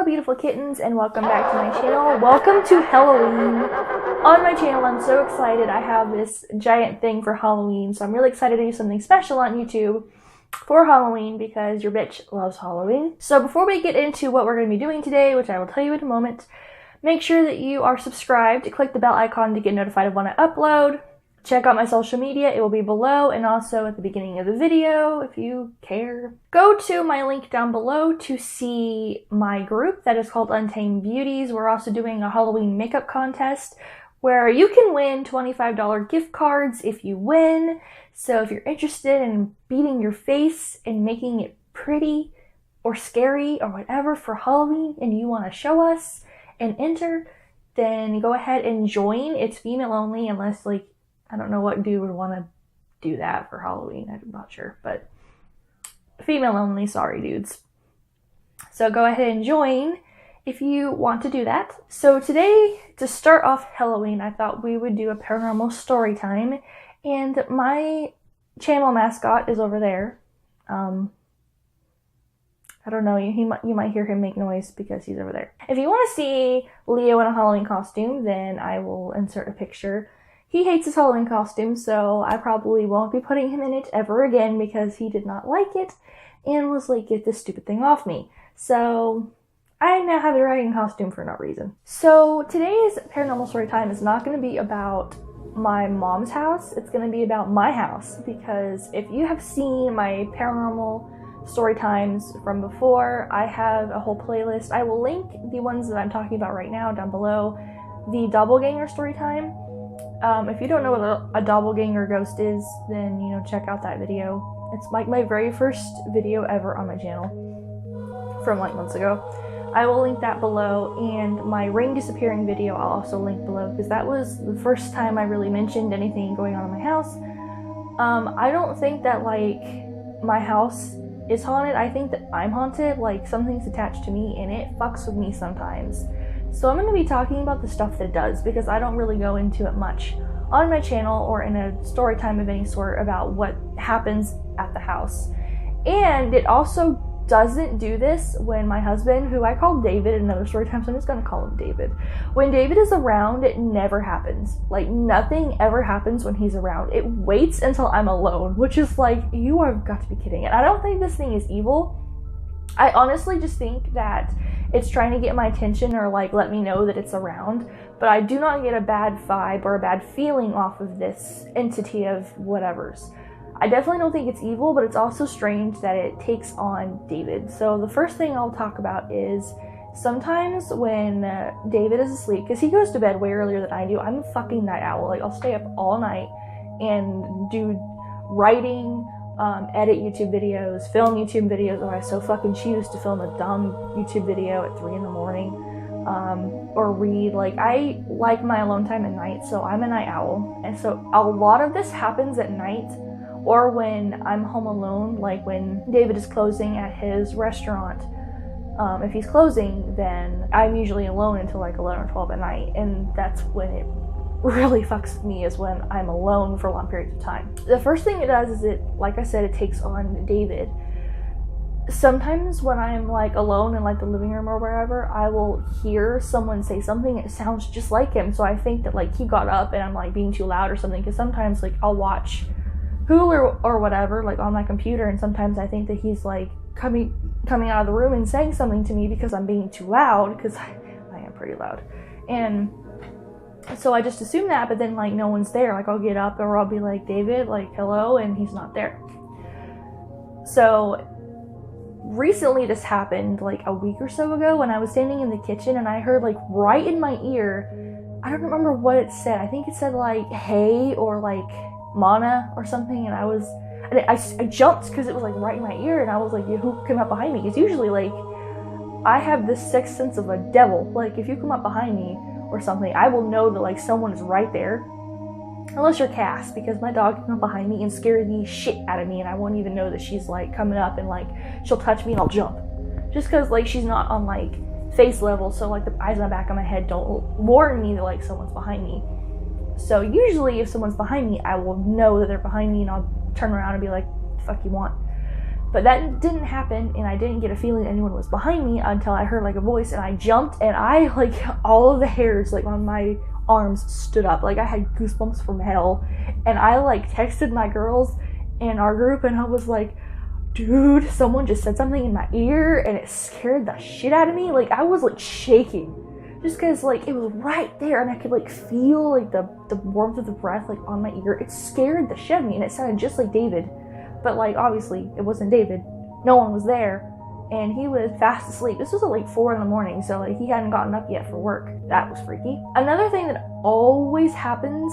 Hello beautiful kittens and welcome back to my channel. Welcome to Halloween. On my channel I'm so excited. I have this giant thing for Halloween, so I'm really excited to do something special on YouTube for Halloween because your bitch loves Halloween. So before we get into what we're going to be doing today, which I will tell you in a moment, make sure that you are subscribed. Click the bell icon to get notified of when I upload. Check out my social media, it will be below and also at the beginning of the video if you care. Go to my link down below to see my group that is called Untamed Beauties. We're also doing a Halloween makeup contest where you can win $25 gift cards if you win. So if you're interested in beating your face and making it pretty or scary or whatever for Halloween and you want to show us and enter, then go ahead and join. It's female only unless I don't know what dude would want to do that for Halloween. I'm not sure, but female only, sorry dudes. So go ahead and join if you want to do that. So today, to start off Halloween, I thought we would do a paranormal story time, and my channel mascot is over there. I don't know, you might hear him make noise because he's over there. If you want to see Leo in a Halloween costume, then I will insert a picture. He hates his Halloween costume, so I probably won't be putting him in it ever again because he did not like it and was like, get this stupid thing off me. So I now have a dragon costume for no reason. So today's paranormal story time is not going to be about my mom's house. It's going to be about my house, because if you have seen my paranormal story times from before, I have a whole playlist. I will link the ones that I'm talking about right now down below. The doppelganger story time. If you don't know what a doppelganger ghost is, then, check out that video. It's like my very first video ever on my channel from months ago. I will link that below, and my ring disappearing video I'll also link below because that was the first time I really mentioned anything going on in my house. I don't think that my house is haunted. I think that I'm haunted, something's attached to me and it fucks with me sometimes. So I'm going to be talking about the stuff that it does because I don't really go into it much on my channel or in a story time of any sort about what happens at the house. And it also doesn't do this when my husband, who I call David in another story time, so I'm just going to call him David. When David is around, it never happens. Nothing ever happens when he's around. It waits until I'm alone, which is you have got to be kidding. And I don't think this thing is evil. I honestly just think that it's trying to get my attention or let me know that it's around, but I do not get a bad vibe or a bad feeling off of this entity of whatever's. I definitely don't think it's evil, but it's also strange that it takes on David. So the first thing I'll talk about is sometimes when David is asleep, because he goes to bed way earlier than I do. I'm a fucking night owl. I'll stay up all night and do writing, edit YouTube videos, film YouTube videos, or I so fucking choose to film a dumb YouTube video at 3 in the morning, or read. I like my alone time at night, so I'm a night owl, and so a lot of this happens at night, or when I'm home alone, when David is closing at his restaurant. If he's closing, then I'm usually alone until 11 or 12 at night, and that's when it really fucks with me, is when I'm alone for long periods of time. The first thing it does is like I said, it takes on David. Sometimes when I'm alone in the living room or wherever, I will hear someone say something, it sounds just like him, so I think that he got up and I'm being too loud or something, because sometimes I'll watch Hulu or whatever on my computer, and sometimes I think that he's coming out of the room and saying something to me because I'm being too loud, because I am pretty loud. And so I just assume that, but then no one's there. I'll get up or I'll be David, hello, and he's not there. So recently this happened a week or so ago when I was standing in the kitchen and I heard right in my ear, I don't remember what it said. I think it said hey or mana or something, and I jumped because it was right in my ear, and I was yeah, who came up behind me? Because usually I have this sixth sense of a devil. If you come up behind me or something, I will know that someone is right there, unless you're Cass, because my dog can come up behind me and scare the shit out of me, and I won't even know that she's coming up, and she'll touch me and I'll jump, just because she's not on face level, so the eyes on the back of my head don't warn me that someone's behind me. So usually if someone's behind me, I will know that they're behind me, and I'll turn around and be the fuck you want? But that didn't happen, and I didn't get a feeling anyone was behind me until I heard like a voice, and I jumped, and I like all of the hairs like on my arms stood up. Like I had goosebumps from hell, and I like texted my girls in our group, and I was like, dude, someone just said something in my ear, and it scared the shit out of me. Like I was like shaking, just because like it was right there, and I could like feel like the warmth of the breath like on my ear. It scared the shit out of me, and it sounded just like David. But like obviously it wasn't David. No one was there, and he was fast asleep. This was at like 4 in the morning, so like he hadn't gotten up yet for work. That was freaky. Another thing that always happens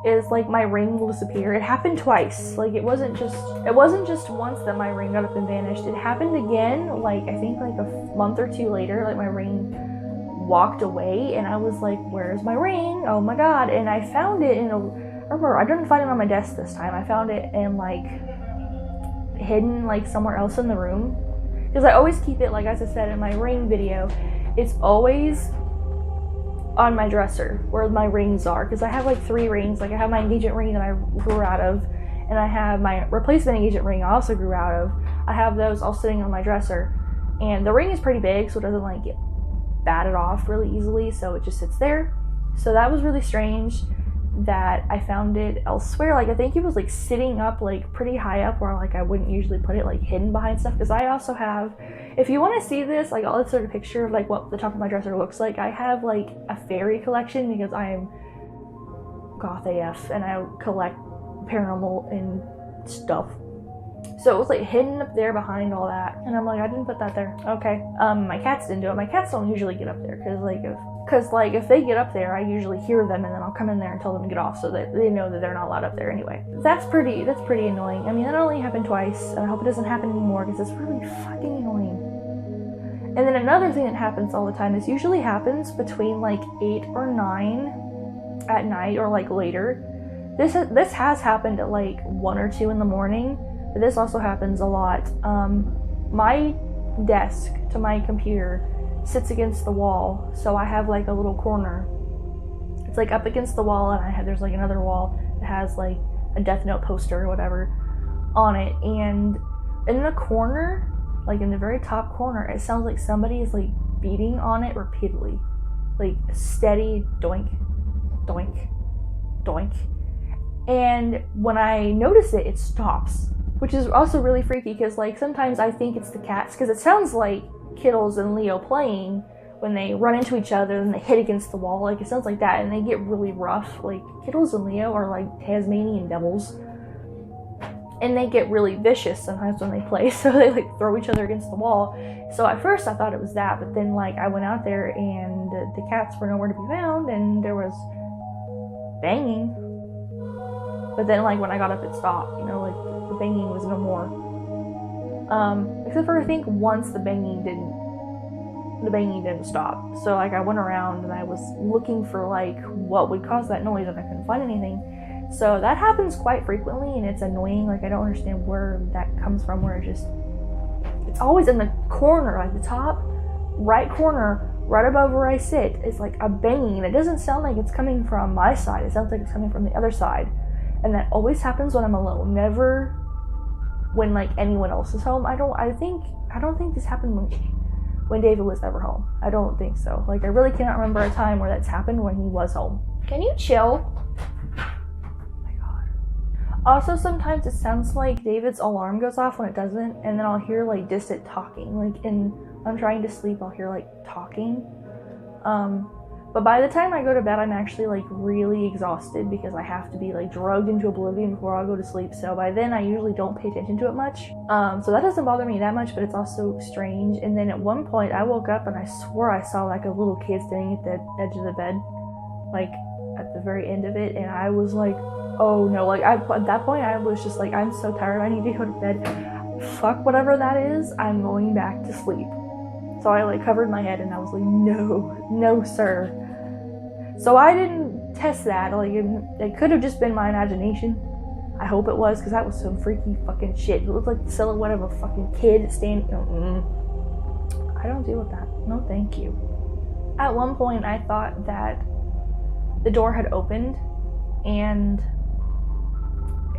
is like my ring will disappear. It happened twice. Like it wasn't just once that my ring got up and vanished. It happened again, like I think like a month or 2 later. Like my ring walked away, and I was like, where's my ring? Oh my god. And I found it in a, I remember I didn't find it on my desk this time. I found it in like hidden like somewhere else in the room, because I always keep it, like as I said in my ring video, it's always on my dresser where my rings are, because I have like 3 rings. Like I have my engagement ring that I grew out of, and I have my replacement engagement ring I also grew out of. I have those all sitting on my dresser, and the ring is pretty big, so it doesn't like get batted off really easily, so it just sits there. So that was really strange that I found it elsewhere. Like I think it was like sitting up like pretty high up where like I wouldn't usually put it, like hidden behind stuff. Because I also have, if you want to see this, like I'll insert a picture of like what the top of my dresser looks like. I have like a fairy collection because I am goth AF and I collect paranormal and stuff. So it was like hidden up there behind all that, and I'm like, I didn't put that there. Okay. My cats didn't do it. My cats don't usually get up there because if they get up there, I usually hear them, and then I'll come in there and tell them to get off, so that they know that they're not allowed up there anyway. That's pretty annoying. I mean, that only happened twice, and I hope it doesn't happen anymore because it's really fucking annoying. And then another thing that happens all the time, this usually happens between like 8 or 9 at night or like later. This has happened at like 1 or 2 in the morning. But this also happens a lot. My desk to my computer sits against the wall, so I have like a little corner. It's like up against the wall, and there's like another wall that has like a Death Note poster or whatever on it. And in the corner, like in the very top corner, it sounds like somebody is like beating on it repeatedly, like steady doink, doink, doink. And when I notice it, it stops. Which is also really freaky, because like sometimes I think it's the cats, because it sounds like Kittles and Leo playing when they run into each other and they hit against the wall. Like it sounds like that, and they get really rough. Like Kittles and Leo are like Tasmanian devils, and they get really vicious sometimes when they play, so they like throw each other against the wall. So at first I thought it was that, but then like I went out there and the cats were nowhere to be found, and there was banging. But then like when I got up, it stopped, you know, like the banging was no more. Except for I think once the banging didn't stop. So like I went around and I was looking for like what would cause that noise, and I couldn't find anything. So that happens quite frequently, and it's annoying. Like I don't understand where that comes from, where it's always in the corner, like the top right corner, right above where I sit. It's like a banging, and it doesn't sound like it's coming from my side. It sounds like it's coming from the other side. And that always happens when I'm alone, never when like anyone else is home. I don't think this happened when David was ever home. I don't think so. Like I really cannot remember a time where that's happened when he was home. Can you chill? Oh my god. Also, sometimes it sounds like David's alarm goes off when it doesn't, and then I'll hear like distant talking. Like when I'm trying to sleep, I'll hear like talking. But by the time I go to bed, I'm actually like really exhausted because I have to be like drugged into oblivion before I'll go to sleep. So by then I usually don't pay attention to it much. So that doesn't bother me that much, but it's also strange. And then at one point I woke up and I swore I saw like a little kid standing at the edge of the bed, like at the very end of it. And I was like, oh no, like at that point I was just like, I'm so tired, I need to go to bed. Fuck whatever that is, I'm going back to sleep. So I like covered my head and I was like, no sir. So I didn't test that. Like it could have just been my imagination. I hope it was, because that was some freaky fucking shit. It looked like the silhouette of a fucking kid standing. I don't deal with that. No thank you. At one point I thought that the door had opened and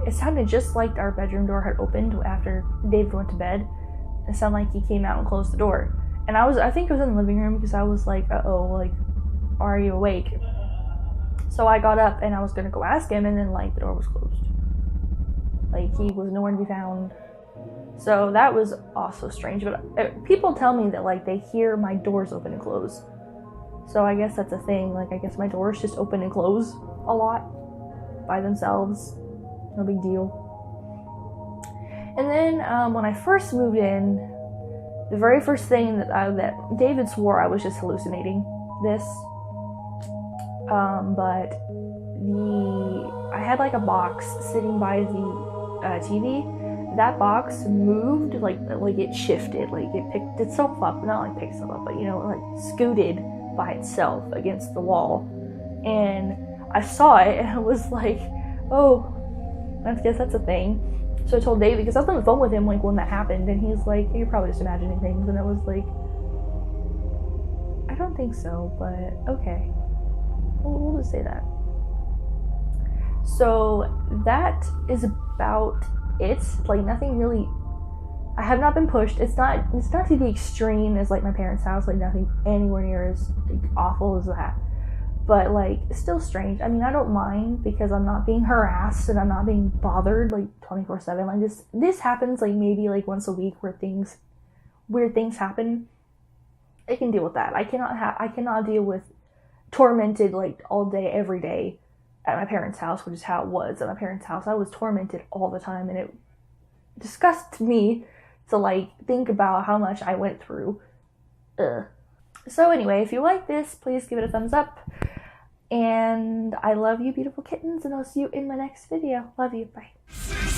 it sounded just like our bedroom door had opened after David went to bed. It sounded like he came out and closed the door. And I think I was in the living room because I was like, uh-oh, like, are you awake? So I got up and I was gonna go ask him, and then like the door was closed. Like he was nowhere to be found. So that was also strange. But people tell me that like they hear my doors open and close. So I guess that's a thing. Like I guess my doors just open and close a lot by themselves. No big deal. And then when I first moved in, the very first thing that David swore I was just hallucinating this. But I had like a box sitting by the TV. That box moved, like it shifted, like it picked itself up, not like picked itself up, but you know, like scooted by itself against the wall. And I saw it and I was like, oh, I guess that's a thing. So I told David, because I was on the phone with him like when that happened, and he's like, you're probably just imagining things. And I was like, I don't think so, but okay. We'll just say that. So that is about it. Like nothing really, I have not been pushed. It's not to the extreme as like my parents' house, like nothing anywhere near as like, awful as that. But like it's still strange. I mean, I don't mind because I'm not being harassed and I'm not being bothered like 24/7. Like this happens like maybe like once a week where weird things happen. I can deal with that. I cannot deal with tormented like all day, every day at my parents' house, which is how it was at my parents' house. I was tormented all the time, and it disgusts me to like think about how much I went through. Ugh. So anyway, if you like this, please give it a thumbs up. And I love you, beautiful kittens, and I'll see you in my next video. Love you. Bye.